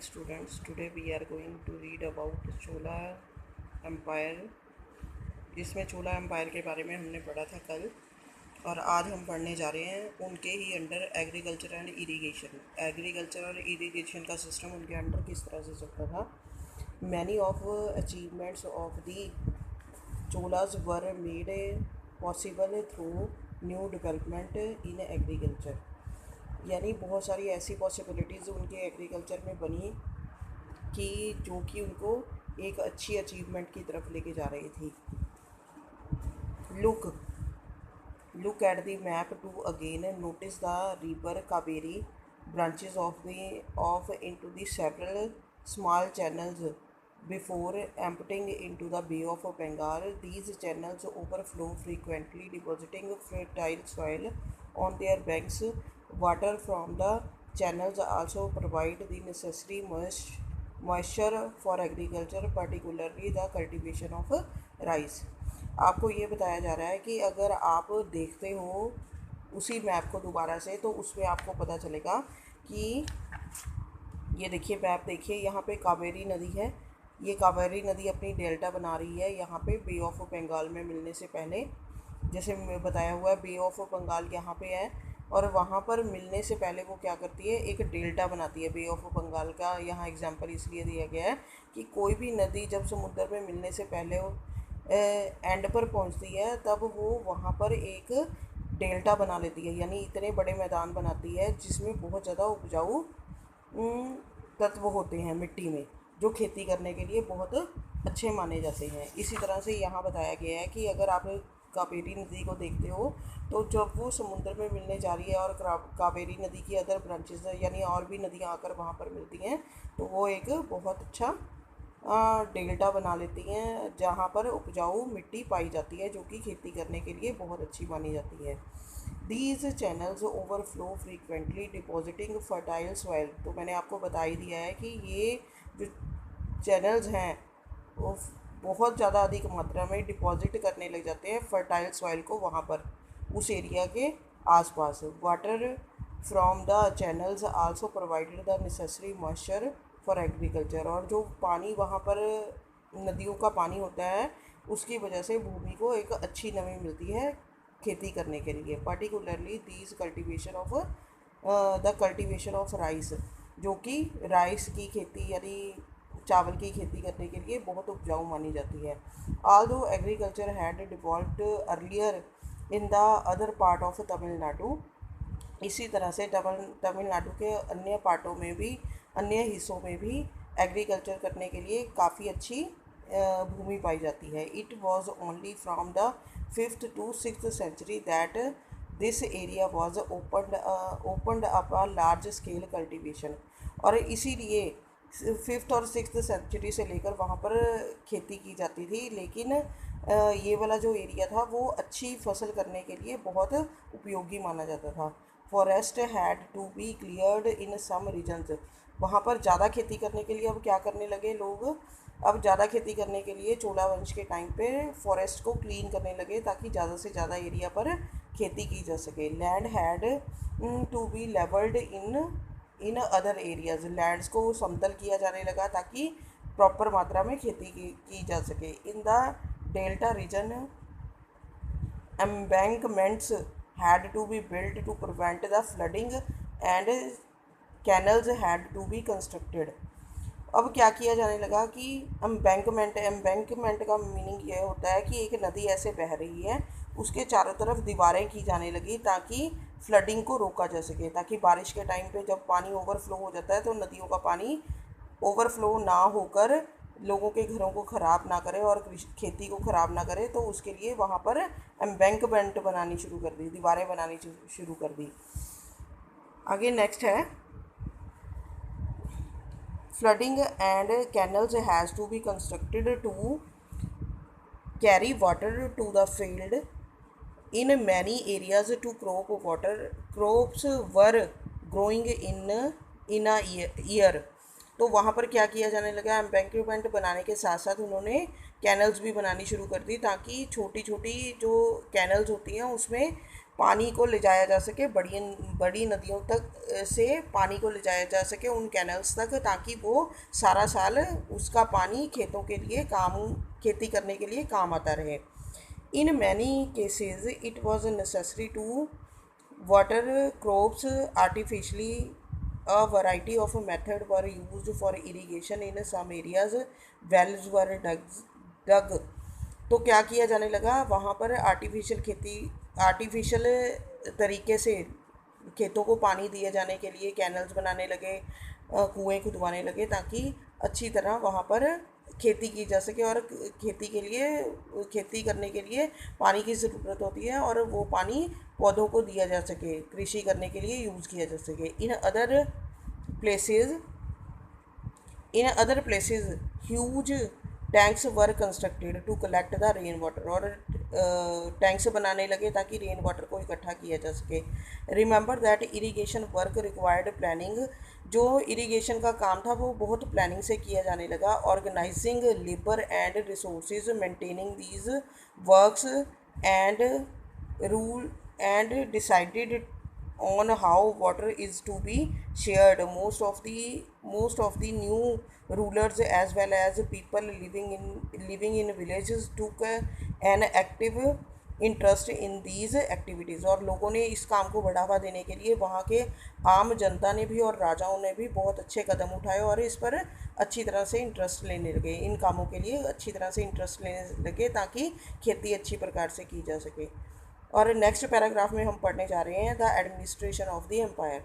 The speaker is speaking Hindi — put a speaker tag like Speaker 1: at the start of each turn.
Speaker 1: students, today we are going to read about Chola Empire, जिसमें चोला एम्पायर के बारे में हमने पढ़ा था कल। और आज हम पढ़ने जा रहे हैं उनके ही under agriculture and irrigation. Agriculture और इरिगेशन का सिस्टम उनके अंडर किस तरह से चलता था। Many of achievements of the Cholas were made possible through new development in agriculture, यानी बहुत सारी ऐसी पॉसिबिलिटीज़ उनके एग्रीकल्चर में बनी कि जो कि उनको एक अच्छी अचीवमेंट की तरफ लेके जा रही थी। Look at the map two again notice the river Kaveri branches off into the several small channels before emptying into the Bay of Bengal. These channels overflow frequently depositing fertile soil on their banks. Water from the channels also provide the necessary moisture for agriculture, particularly the cultivation of rice. आपको ये बताया जा रहा है कि अगर आप देखते हो उसी मैप को दोबारा से, तो उसमें आपको पता चलेगा कि ये देखिए मैप देखिए, यहाँ पे कावेरी नदी है। ये कावेरी नदी अपनी डेल्टा बना रही है यहाँ पे बे ऑफ बंगाल में मिलने से पहले। जैसे बताया हुआ है बे ऑफ बंगाल यहाँ पे है, और वहाँ पर मिलने से पहले वो क्या करती है, एक डेल्टा बनाती है। बे ऑफ बंगाल का यहाँ एग्जांपल इसलिए दिया गया है कि कोई भी नदी जब समुद्र में मिलने से पहले एंड पर पहुँचती है, तब वो वहाँ पर एक डेल्टा बना लेती है, यानी इतने बड़े मैदान बनाती है जिसमें बहुत ज़्यादा उपजाऊ तत्व होते हैं मिट्टी में, जो खेती करने के लिए बहुत अच्छे माने जाते हैं। इसी तरह से यहाँ बताया गया है कि अगर आप कावेरी नदी को देखते हो, तो जब वो समुद्र में मिलने जा रही है और कावेरी नदी की अदर ब्रांचेस यानी और भी नदियाँ आकर वहाँ पर मिलती हैं, तो वो एक बहुत अच्छा डेल्टा बना लेती हैं जहाँ पर उपजाऊ मिट्टी पाई जाती है, जो कि खेती करने के लिए बहुत अच्छी मानी जाती है। These channels overflow frequently depositing fertile soil. तो मैंने आपको बता ही दिया है कि ये जो चैनल्स हैं वो बहुत ज़्यादा अधिक मात्रा में डिपॉजिट करने लग जाते हैं फर्टाइल सॉइल को वहाँ पर, उस एरिया के आसपास। Water from the channels also provided the necessary moisture for agriculture. और जो पानी वहाँ पर नदियों का पानी होता है, उसकी वजह से भूमि को एक अच्छी नमी मिलती है खेती करने के लिए। Particularly these cultivation of the cultivation of rice, जो कि राइस की खेती यानी चावल की खेती करने के लिए बहुत उपजाऊ मानी जाती है। Although agriculture had developed earlier in the other part of Tamil Nadu. इसी तरह से तमिलनाडु के अन्य पार्टों में भी, अन्य हिस्सों में भी एग्रीकल्चर करने के लिए काफ़ी अच्छी भूमि पाई जाती है। It was only from the 5th to 6th century that this area was opened up a large scale cultivation. और इसीलिए 5th और 6th सेंचुरी से लेकर वहाँ पर खेती की जाती थी, लेकिन ये वाला जो एरिया था वो अच्छी फसल करने के लिए बहुत उपयोगी माना जाता था। Forest had to be cleared in some regions. वहाँ पर ज़्यादा खेती करने के लिए अब क्या करने लगे लोग, अब ज़्यादा खेती करने के लिए चोला वंश के टाइम पे फॉरेस्ट को क्लीन करने लगे ताकि ज़्यादा से ज़्यादा एरिया पर खेती की जा सके। Land had to be levelled in other areas. Lands को समतल किया जाने लगा ताकि प्रॉपर मात्रा में खेती की जा सके। In the delta region embankments had to be built to prevent the flooding and canals had to be constructed. अब क्या किया जाने लगा कि एम्बैंकमेंट का मीनिंग ये होता है कि एक नदी ऐसे बह रही है, उसके चारों तरफ दीवारें की जाने लगी ताकि फ्लडिंग को रोका जा सके, ताकि बारिश के टाइम पे जब पानी ओवरफ्लो हो जाता है तो नदियों का पानी ओवरफ्लो ना होकर लोगों के घरों को ख़राब ना करे और खेती को ख़राब ना करे। तो उसके लिए वहाँ पर एम्बैंकमेंट बनानी शुरू कर दी, दीवारें बनानी शुरू कर दी। आगे नेक्स्ट है flooding and canals has to be constructed to carry water to the field. In many areas to crop water crops were growing in a year। तो वहाँ पर क्या किया जाने लगा, एम्बैंकमेंट बनाने के साथ साथ उन्होंने कैनल्स भी बनानी शुरू कर दी ताकि छोटी छोटी जो कैनल्स होती हैं उसमें पानी को ले जाया जा सके, बड़ी बड़ी नदियों तक से पानी को ले जाया जा सके उन कैनल्स तक, ताकि वो सारा साल उसका पानी खेतों के लिए खेती करने के लिए काम आता रहे। In many cases it was necessary to water crops artificially. A variety of method were used for irrigation in some areas. Wells were dug. तो क्या किया जाने लगा वहाँ पर, आर्टिफिशियल तरीके से खेतों को पानी दिए जाने के लिए कैनल्स बनाने लगे, कुएं खुदवाने लगे, ताकि अच्छी तरह वहाँ पर खेती की जा सके। और खेती करने के लिए पानी की ज़रूरत होती है, और वो पानी पौधों को दिया जा सके, कृषि करने के लिए यूज़ किया जा सके। Places in other places huge tanks were constructed to collect the rain water. और टैंक्स बनाने लगे ताकि रेन वाटर को इकट्ठा किया जा सके। Remember that irrigation work required planning. जो इरिगेशन का काम था वो बहुत प्लानिंग से किया जाने लगा। Organising labour and resources, maintaining these works and rule and decided on how water is to be shared. Most of the new rulers as well as people living in villages took an active interest in these activities. और लोगों ने इस काम को बढ़ावा देने के लिए, वहाँ के आम जनता ने भी और राजाओं ने भी बहुत अच्छे कदम उठाए और इस पर अच्छी तरह से इंटरेस्ट लेने लगे, इन कामों के लिए अच्छी तरह से इंटरेस्ट लेने लगे, ताकि खेती अच्छी प्रकार से की जा सके। और नेक्स्ट पैराग्राफ में हम पढ़ने जा रहे हैं the administration of the empire.